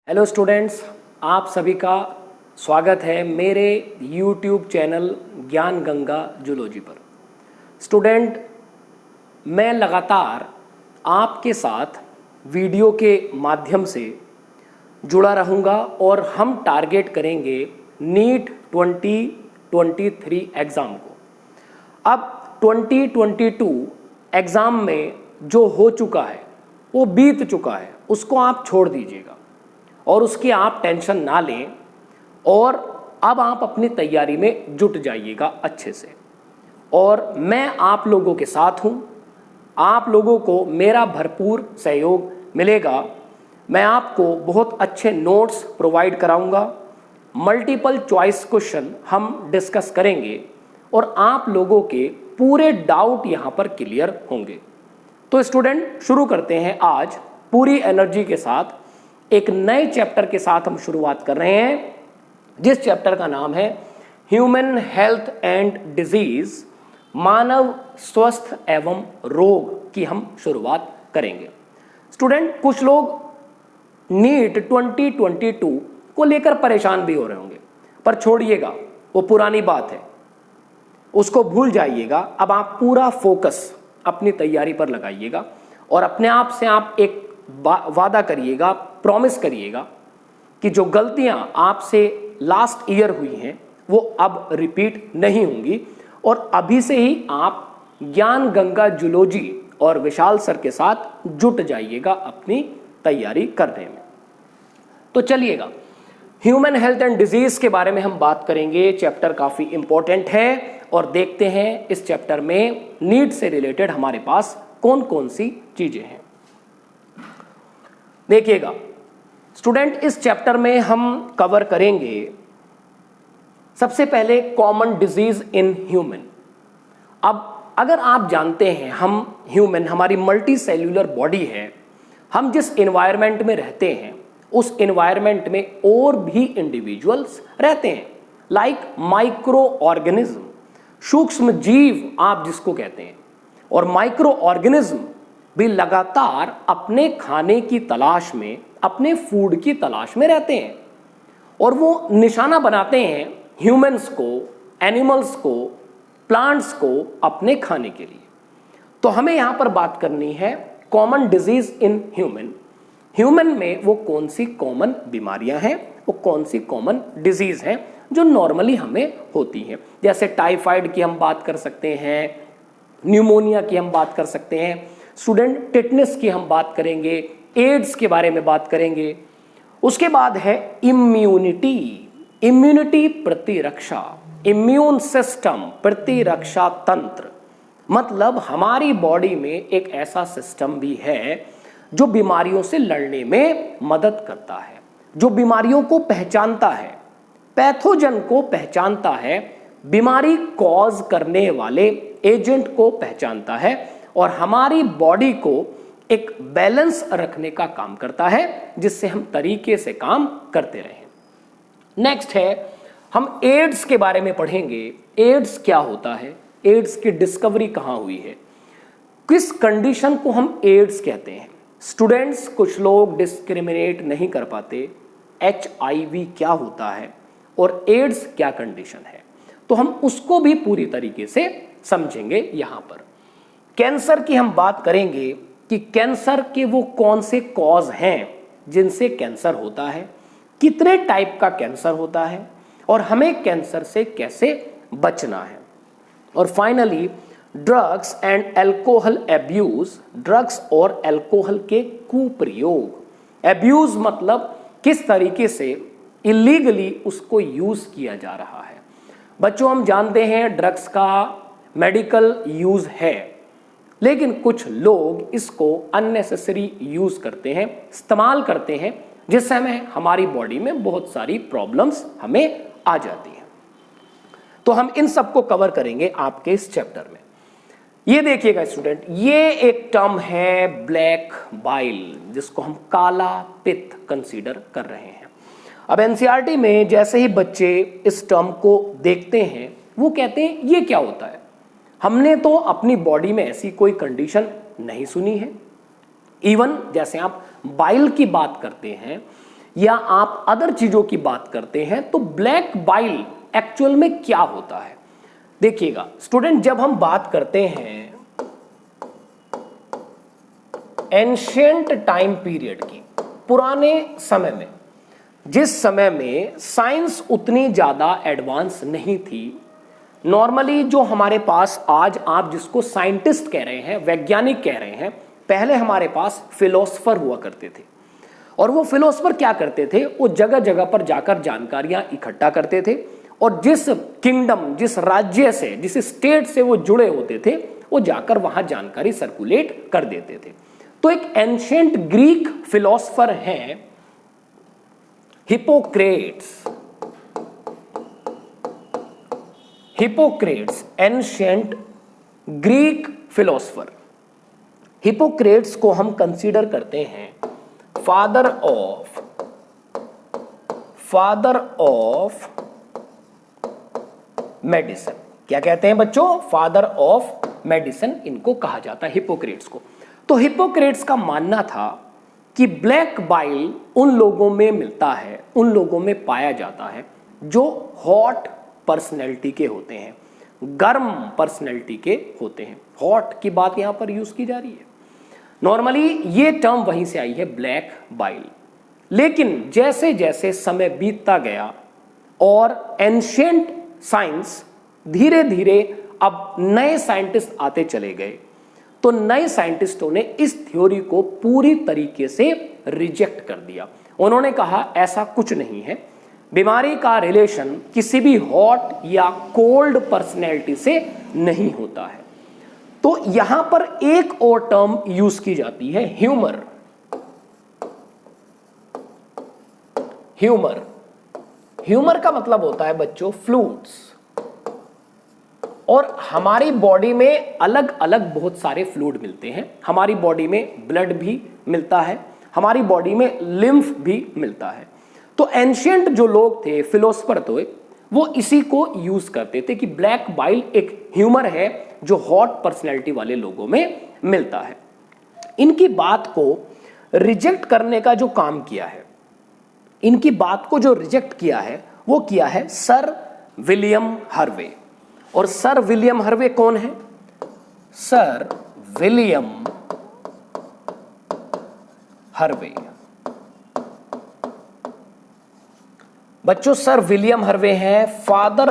Hello students, आप सभी का स्वागत है मेरे YouTube चैनल ज्ञान गंगा जूलॉजी पर। स्टूडेंट, मैं लगातार आपके साथ वीडियो के माध्यम से जुड़ा रहूँगा और हम टारगेट करेंगे नीट 2023 एग्ज़ाम को। अब 2022 एग्ज़ाम में जो हो चुका है वो बीत चुका है, उसको आप छोड़ दीजिएगा और उसकी आप टेंशन ना लें और अब आप अपनी तैयारी में जुट जाइएगा अच्छे से। और मैं आप लोगों के साथ हूँ, आप लोगों को मेरा भरपूर सहयोग मिलेगा। मैं आपको बहुत अच्छे नोट्स प्रोवाइड कराऊंगा, मल्टीपल चॉइस क्वेश्चन हम डिस्कस करेंगे और आप लोगों के पूरे डाउट यहाँ पर क्लियर होंगे। तो स्टूडेंट, शुरू करते हैं आज पूरी एनर्जी के साथ। एक नए चैप्टर के साथ हम शुरुआत कर रहे हैं, जिस चैप्टर का नाम है ह्यूमन हेल्थ एंड डिजीज, मानव स्वस्थ एवं रोग की हम शुरुआत करेंगे। स्टूडेंट, कुछ लोग नीट 2022 को लेकर परेशान भी हो रहे होंगे, पर छोड़िएगा, वो पुरानी बात है, उसको भूल जाइएगा। अब आप पूरा फोकस अपनी तैयारी पर लगाइएगा और अपने आप से आप एक वादा करिएगा, प्रॉमिस करिएगा कि जो गलतियां आपसे लास्ट ईयर हुई हैं वो अब रिपीट नहीं होंगी और अभी से ही आप ज्ञान गंगा जूलॉजी और विशाल सर के साथ जुट जाइएगा अपनी तैयारी करने में। तो चलिएगा, ह्यूमन हेल्थ एंड डिजीज के बारे में हम बात करेंगे। चैप्टर काफी इंपॉर्टेंट है और देखते हैं इस चैप्टर में नीट से रिलेटेड हमारे पास कौन कौन सी चीजें हैं। देखिएगा स्टूडेंट, इस चैप्टर में हम कवर करेंगे सबसे पहले कॉमन डिजीज इन ह्यूमन। अब अगर आप जानते हैं, हम ह्यूमन, हमारी मल्टी सेल्यूलर बॉडी है, हम जिस एनवायरनमेंट में रहते हैं उस एनवायरनमेंट में और भी इंडिविजुअल्स रहते हैं, लाइक माइक्रो ऑर्गेनिज्म, सूक्ष्म जीव आप जिसको कहते हैं। और माइक्रो ऑर्गेनिज्म भी लगातार अपने खाने की तलाश में, अपने फूड की तलाश में रहते हैं और वो निशाना बनाते हैं ह्यूमंस को, एनिमल्स को, प्लांट्स को अपने खाने के लिए। तो हमें यहां पर बात करनी है common disease in human. Human में वो कौन सी कॉमन बीमारियां हैं, वो कौन सी कॉमन डिजीज हैं जो नॉर्मली हमें होती हैं। जैसे टाइफाइड की हम बात कर सकते हैं, न्यूमोनिया की हम बात कर सकते हैं, स्टूडेंट टिटनेस की हम बात करेंगे, एड्स के बारे में बात करेंगे। उसके बाद है इम्यूनिटी, इम्यूनिटी प्रतिरक्षा, इम्यून सिस्टम, प्रतिरक्षा तंत्र। मतलब हमारी बॉडी में एक ऐसा सिस्टम भी है जो बीमारियों से लड़ने में मदद करता है, जो बीमारियों को पहचानता है, पैथोजन को पहचानता है, बीमारी कॉज करने वाले एजेंट को पहचानता है और हमारी बॉडी को एक बैलेंस रखने का काम करता है, जिससे हम तरीके से काम करते रहें। नेक्स्ट है, हम एड्स के बारे में पढ़ेंगे। एड्स क्या होता है, एड्स की डिस्कवरी कहां हुई है, किस कंडीशन को हम एड्स कहते हैं। स्टूडेंट्स, कुछ लोग डिस्क्रिमिनेट नहीं कर पाते HIV क्या होता है और एड्स क्या कंडीशन है, तो हम उसको भी पूरी तरीके से समझेंगे। यहां पर कैंसर की हम बात करेंगे कि कैंसर के वो कौन से कॉज हैं जिनसे कैंसर होता है, कितने टाइप का कैंसर होता है और हमें कैंसर से कैसे बचना है। और finally drugs and alcohol abuse, drugs और एल्कोहल के कुप्रयोग। एब्यूज मतलब किस तरीके से इलीगली उसको यूज किया जा रहा है। बच्चों, हम जानते हैं ड्रग्स का मेडिकल यूज है, लेकिन कुछ लोग इसको अननेसेसरी यूज करते हैं, इस्तेमाल करते हैं, जिससे हमें हमारी बॉडी में बहुत सारी प्रॉब्लम्स हमें आ जाती हैं। तो हम इन सबको कवर करेंगे आपके इस चैप्टर में। ये देखिएगा स्टूडेंट, ये एक टर्म है ब्लैक बाइल, जिसको हम काला पित्त कंसीडर कर रहे हैं। अब एनसीईआरटी में जैसे ही बच्चे इस टर्म को देखते हैं, वो कहते हैं ये क्या होता है, हमने तो अपनी बॉडी में ऐसी कोई कंडीशन नहीं सुनी है। इवन जैसे आप बाइल की बात करते हैं, या आप अदर चीजों की बात करते हैं, तो ब्लैक बाइल एक्चुअल में क्या होता है? देखिएगा स्टूडेंट, जब हम बात करते हैं एंशिएंट टाइम पीरियड की, पुराने समय में, जिस समय में साइंस उतनी ज्यादा एडवांस नहीं थी, नॉर्मली जो हमारे पास आज आप जिसको साइंटिस्ट कह रहे हैं, वैज्ञानिक कह रहे हैं, पहले हमारे पास फिलोसफर हुआ करते थे। और वो फिलोसफर क्या करते थे? वो जगह जगह पर जाकर जानकारियां इकट्ठा करते थे और जिस किंगडम, जिस राज्य से, जिस स्टेट से वो जुड़े होते थे, वो जाकर वहां जानकारी सर्कुलेट कर देते थे। तो एक एंशिएंट ग्रीक फिलोसफर हैं Hippocrates. Hippocrates ancient Greek philosopher. Hippocrates को हम कंसीडर करते हैं फादर ऑफ मेडिसिन। क्या कहते हैं बच्चों? फादर ऑफ मेडिसिन इनको कहा जाता है, हिपोक्रेट्स को। तो हिपोक्रेट्स का मानना था कि ब्लैक बाइल उन लोगों में मिलता है, उन लोगों में पाया जाता है जो हॉट पर्सनैलिटी के होते हैं, गर्म पर्सनैलिटी के होते हैं। हॉट की बात यहां पर यूज की जा रही है। नॉर्मली ये टर्म वहीं से आई है, ब्लैक बाइल। लेकिन जैसे जैसे समय बीतता गया और एंशिएंट साइंस धीरे धीरे, अब नए साइंटिस्ट आते चले गए, तो नए साइंटिस्टों ने इस थ्योरी को पूरी तरीके से रिजेक्ट कर दिया। उन्होंने कहा ऐसा कुछ नहीं है, बीमारी का रिलेशन किसी भी हॉट या कोल्ड पर्सनैलिटी से नहीं होता है। तो यहां पर एक और टर्म यूज की जाती है, ह्यूमर। ह्यूमर ह्यूमर का मतलब होता है बच्चों फ्लूइड्स। और हमारी बॉडी में अलग अलग बहुत सारे फ्लूइड मिलते हैं। हमारी बॉडी में ब्लड भी मिलता है, हमारी बॉडी में लिम्फ भी मिलता है। तो एंशिएंट जो लोग थे, फिलोसफर थे, वो इसी को यूज करते थे कि ब्लैक बाइल एक ह्यूमर है जो हॉट पर्सनैलिटी वाले लोगों में मिलता है। इनकी बात को रिजेक्ट करने का जो काम किया है, इनकी बात को जो रिजेक्ट किया है, वो किया है सर विलियम हार्वे। और सर विलियम हार्वे कौन है? Sir William Harvey. बच्चों, सर विलियम हार्वे हैं father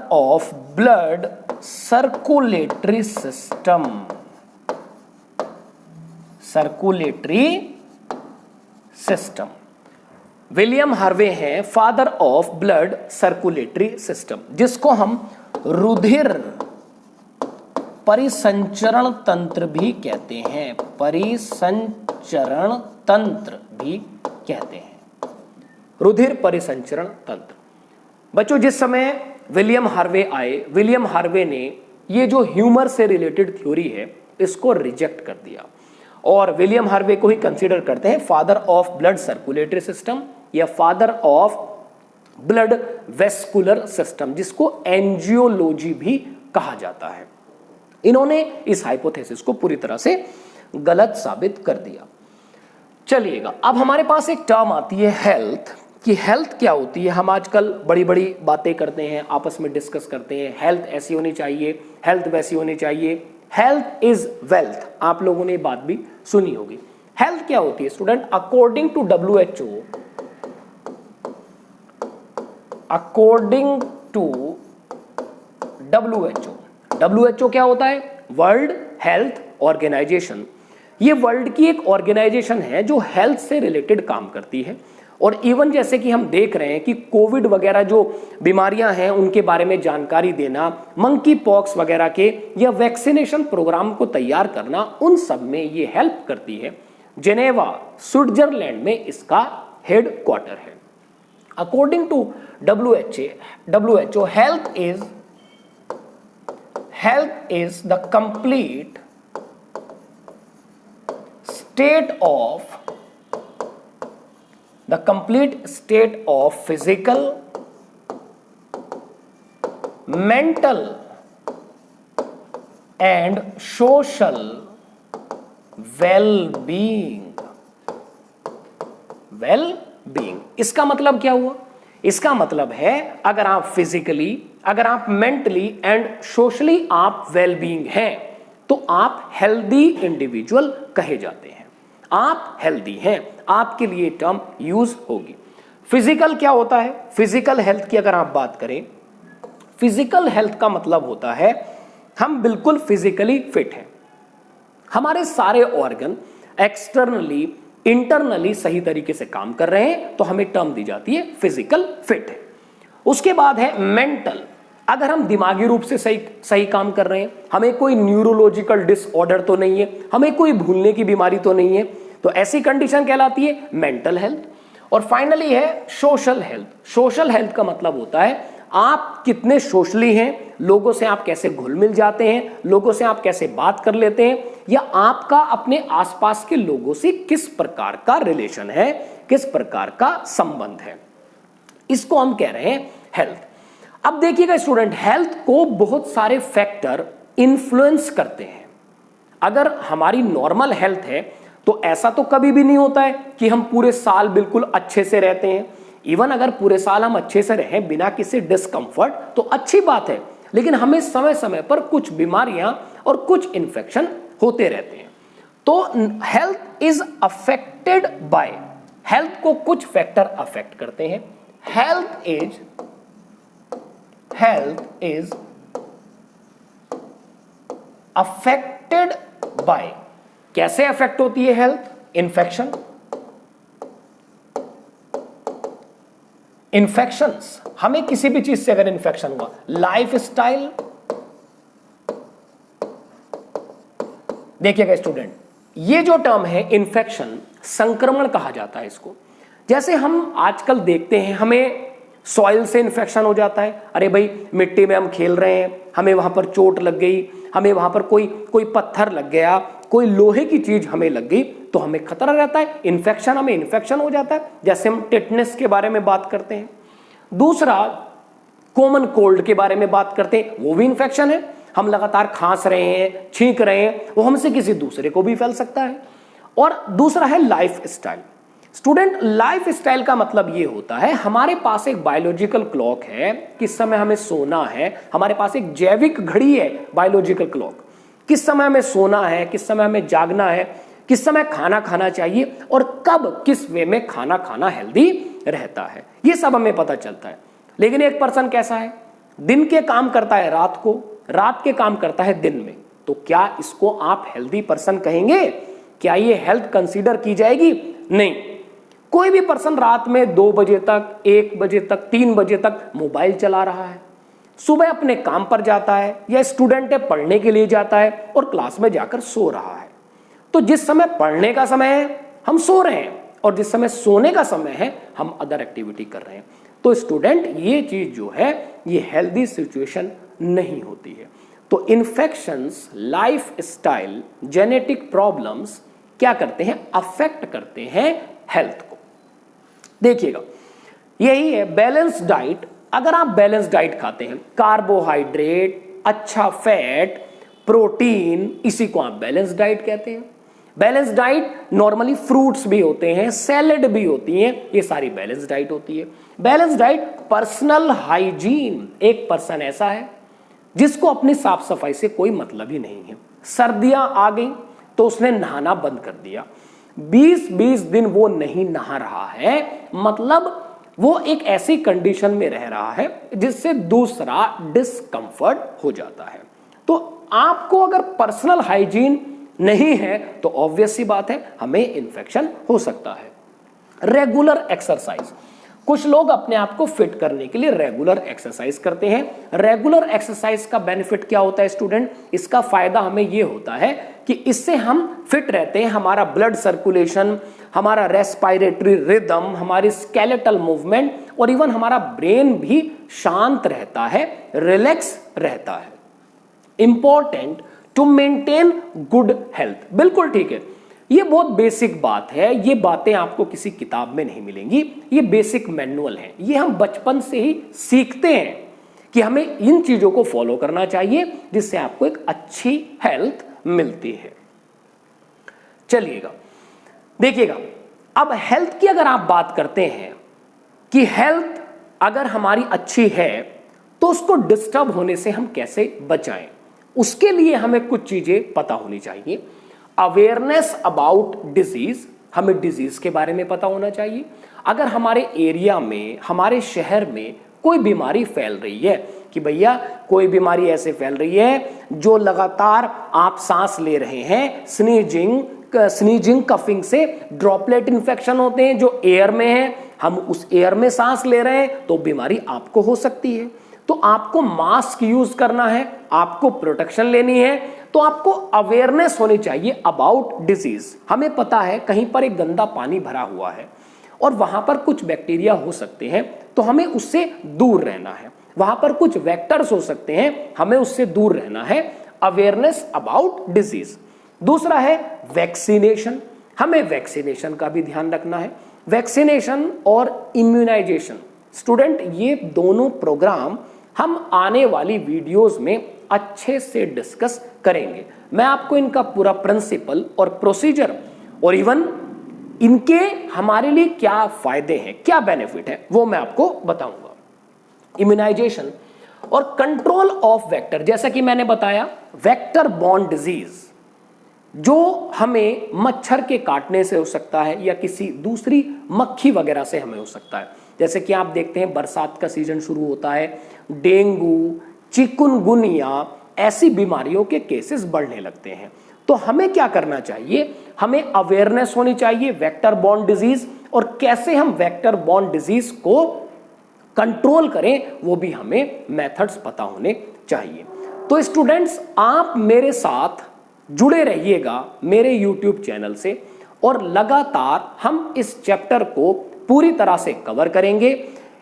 of blood circulatory system. Circulatory system. William Harvey हैं father of blood circulatory system, जिसको हम रुधिर परिसंचरण तंत्र भी कहते हैं। परिसंचरण तंत्र भी कहते हैं, रुधिर परिसंचरण तंत्र। बच्चों, जिस समय विलियम हार्वे आए, विलियम हार्वे ने ये जो ह्यूमर से रिलेटेड थ्योरी है, इसको रिजेक्ट कर दिया और विलियम हार्वे को ही कंसीडर करते हैं father of blood circulatory system या father of blood vascular system, जिसको एंजियोलॉजी भी कहा जाता है। इन्होंने इस हाइपोथेसिस को पूरी तरह से गलत साबित कर दिया। चलिएगा, अब हमारे पास एक टर्म आती है हेल्थ, कि हेल्थ क्या होती है। हम आजकल बड़ी बड़ी बातें करते हैं, आपस में डिस्कस करते हैं, हेल्थ ऐसी होनी चाहिए, हेल्थ वैसी होनी चाहिए, हेल्थ इज वेल्थ। आप लोगों ने बात भी सुनी होगी। हेल्थ क्या होती है student? According to WHO, according to WHO क्या होता है? World health organisation. ये वर्ल्ड की एक ऑर्गेनाइजेशन है जो हेल्थ से रिलेटेड काम करती है। और इवन जैसे कि हम देख रहे हैं कि कोविड वगैरह जो बीमारियां हैं उनके बारे में जानकारी देना, मंकी पॉक्स वगैरह के या वैक्सीनेशन प्रोग्राम को तैयार करना, उन सब में ये हेल्प करती है। जेनेवा स्विट्जरलैंड में इसका हेड क्वार्टर है। According to WHO, health is the complete state of physical, mental and social well being. Well being इसका मतलब क्या हुआ? इसका मतलब है अगर आप फिजिकली, अगर आप मेंटली एंड सोशली आप वेल बीइंग हैं तो आप हेल्दी इंडिविजुअल कहे जाते हैं। आप हेल्दी हैं, आपके लिए टर्म यूज होगी। फिजिकल क्या होता है? फिजिकल हेल्थ की अगर आप बात करें, फिजिकल हेल्थ का मतलब होता है हम बिल्कुल फिजिकली फिट हैं, हमारे सारे ऑर्गन एक्सटर्नली इंटरनली सही तरीके से काम कर रहे हैं, तो हमें टर्म दी जाती है फिजिकल फिट है। उसके बाद है मेंटल, अगर हम दिमागी रूप से सही काम कर रहे हैं, हमें कोई न्यूरोलॉजिकल डिसऑर्डर तो नहीं है, हमें कोई भूलने की बीमारी तो नहीं है, तो ऐसी कंडीशन कहलाती है मेंटल हेल्थ। और फाइनली है सोशल हेल्थ। सोशल हेल्थ का मतलब होता है आप कितने सोशली हैं, लोगों से आप कैसे घुल मिल जाते हैं, लोगों से आप कैसे बात कर लेते हैं, या आपका अपने आसपास के लोगों से किस प्रकार का रिलेशन है, किस प्रकार का संबंध है, इसको हम कह रहे हैं हेल्थ। अब देखिएगा स्टूडेंट, हेल्थ को बहुत सारे फैक्टर इन्फ्लुएंस करते हैं। अगर हमारी नॉर्मल हेल्थ है तो ऐसा तो कभी भी नहीं होता है कि हम पूरे साल बिल्कुल अच्छे से रहते हैं। इवन अगर पूरे साल हम अच्छे से रहें बिना किसी डिस्कंफर्ट तो अच्छी बात है, लेकिन हमें समय समय पर कुछ बीमारियां और कुछ इन्फेक्शन होते रहते हैं। तो health is affected by, health को कुछ फैक्टर अफेक्ट करते हैं। हेल्थ इज अफेक्टेड बाय, कैसे अफेक्ट होती है हेल्थ? इन्फेक्शन, इन्फेक्शंस, हमें किसी भी चीज से अगर इन्फेक्शन हुआ, लाइफ स्टाइल। देखिएगा स्टूडेंट, ये जो टर्म है इन्फेक्शन, संक्रमण कहा जाता है इसको। जैसे हम आजकल देखते हैं हमें सॉइल से इन्फेक्शन हो जाता है, अरे भाई मिट्टी में हम खेल रहे हैं, हमें वहां पर चोट लग गई, हमें वहां पर कोई पत्थर लग गया, कोई लोहे की चीज हमें लग गई, तो हमें खतरा रहता है, इन्फेक्शन, हमें इन्फेक्शन हो जाता है। जैसे हम टिटनेस के बारे में बात करते हैं। दूसरा कॉमन कोल्ड के बारे में बात करते हैं, वो भी इन्फेक्शन है, हम लगातार खांस रहे हैं, छींक रहे हैं, वो हमसे किसी दूसरे को भी फैल सकता है। और दूसरा है life style. Student, life style का मतलब ये होता है हमारे पास एक बायोलॉजिकल क्लॉक है, किस समय हमें सोना है, हमारे पास एक जैविक घड़ी है बायोलॉजिकल क्लॉक, किस समय हमें सोना है, किस समय हमें जागना है, किस समय खाना खाना चाहिए और कब किस वे में खाना खाना हेल्दी रहता है, ये सब हमें पता चलता है। लेकिन एक पर्सन कैसा है, दिन के काम करता है रात को, रात के काम करता है दिन में, तो क्या इसको आप हेल्दी पर्सन कहेंगे? क्या ये हेल्थ कंसीडर की जाएगी? नहीं। कोई भी पर्सन रात में 2 बजे तक, 1 बजे तक, 3 बजे तक मोबाइल चला रहा है, सुबह अपने काम पर जाता है, या स्टूडेंट है पढ़ने के लिए जाता है और क्लास में जाकर सो रहा है, तो जिस समय पढ़ने का समय है हम सो रहे हैं और जिस समय सोने का समय है हम अदर एक्टिविटी कर रहे हैं। तो स्टूडेंट, ये चीज जो है ये हेल्दी सिचुएशन नहीं होती है। तो infections, life style, genetic problems क्या करते हैं? अफेक्ट करते हैं हेल्थ को। देखिएगा, यही है बैलेंस डाइट। अगर आप बैलेंस डाइट खाते हैं, कार्बोहाइड्रेट, अच्छा फैट, प्रोटीन, इसी को आप बैलेंस डाइट कहते हैं। बैलेंस डाइट नॉर्मली फ्रूट्स भी होते हैं, सैलेड भी होती हैं, ये सारी बैलेंस डाइट होती है। बैलेंस डाइट पर्सनल हाइजीन, एक पर्सन ऐसा है जिसको अपनी साफ सफाई से कोई मतलब ही नहीं है। सर्दियां आ गई तो उसने नहाना बंद कर दिया, 20-20 दिन वो नहीं नहा रहा है, मतलब वो एक ऐसी कंडीशन में रह रहा है जिससे दूसरा डिस्कंफर्ट हो जाता है। तो आपको अगर पर्सनल हाइजीन नहीं है तो ऑब्वियस सी बात है हमें इन्फेक्शन हो सकता है। रेगुलर एक्सरसाइज, कुछ लोग अपने आप को फिट करने के लिए रेगुलर एक्सरसाइज करते हैं। रेगुलर एक्सरसाइज का बेनिफिट क्या होता है स्टूडेंट? इसका फायदा हमें यह होता है कि इससे हम फिट रहते हैं, हमारा ब्लड सर्कुलेशन, हमारा रेस्पिरेटरी रिदम, हमारी स्केलेटल मूवमेंट और इवन हमारा ब्रेन भी शांत रहता है, रिलैक्स रहता है। Important to maintain good health, बिल्कुल ठीक है, ये बहुत बेसिक बात है, ये बातें आपको किसी किताब में नहीं मिलेंगी, ये बेसिक मैनुअल है, ये हम बचपन से ही सीखते हैं कि हमें इन चीजों को फॉलो करना चाहिए जिससे आपको एक अच्छी हेल्थ मिलती है। चलिएगा, देखिएगा, अब हेल्थ की अगर आप बात करते हैं कि हेल्थ अगर हमारी अच्छी है तो उसको डिस्टर्ब होने से हम कैसे बचाएं, उसके लिए हमें कुछ चीजें पता होनी चाहिए। अवेयरनेस अबाउट डिजीज, हमें डिजीज के बारे में पता होना चाहिए। अगर हमारे एरिया में, हमारे शहर में कोई बीमारी फैल रही है कि भैया कोई बीमारी ऐसे फैल रही है जो लगातार आप सांस ले रहे हैं, स्नीजिंग कफिंग से ड्रॉपलेट इन्फेक्शन होते हैं जो एयर में है, हम उस एयर में सांस ले रहे हैं तो बीमारी आपको हो सकती है। तो आपको मास्क यूज करना है, आपको प्रोटेक्शन लेनी है, तो आपको अवेयरनेस होनी चाहिए अबाउट डिजीज। हमें पता है कहीं पर एक गंदा पानी भरा हुआ है और वहां पर कुछ बैक्टीरिया हो सकते हैं तो हमें उससे दूर रहना है, वहां पर कुछ वेक्टर्स हो सकते हैं, हमें उससे दूर रहना है। Awareness about disease. दूसरा है वैक्सीनेशन, हमें वैक्सीनेशन का भी ध्यान रखना है। वैक्सीनेशन और इम्यूनाइजेशन, स्टूडेंट ये दोनों प्रोग्राम हम आने वाली वीडियोस में अच्छे से डिस्कस करेंगे। मैं आपको इनका पूरा प्रिंसिपल और प्रोसीजर और इवन इनके हमारे लिए क्या फायदे हैं, क्या बेनिफिट है, वो मैं आपको बताऊंगा। इम्यूनाइजेशन और कंट्रोल ऑफ वेक्टर, जैसा कि मैंने बताया वेक्टर बॉर्न डिजीज जो हमें मच्छर के काटने से हो सकता है या किसी दूसरी मक्खी वगैरह से हमें हो सकता है। जैसे कि आप देखते हैं बरसात का सीजन शुरू होता है, डेंगू, चिकुनगुनिया ऐसी बीमारियों के केसेस बढ़ने लगते हैं। तो हमें क्या करना चाहिए, हमें अवेयरनेस होनी चाहिए वेक्टर बॉर्न डिजीज, और कैसे हम वेक्टर बॉर्न डिजीज को कंट्रोल करें वो भी हमें मेथड्स पता होने चाहिए। तो स्टूडेंट्स आप मेरे साथ जुड़े रहिएगा मेरे YouTube चैनल से, और लगातार हम इस चैप्टर को पूरी तरह से कवर करेंगे।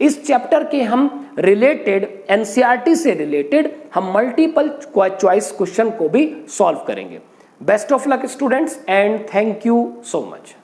इस चैप्टर के हम रिलेटेड एनसीईआरटी से रिलेटेड हम मल्टीपल चॉइस क्वेश्चन को भी सॉल्व करेंगे। Best of luck students and thank you so much.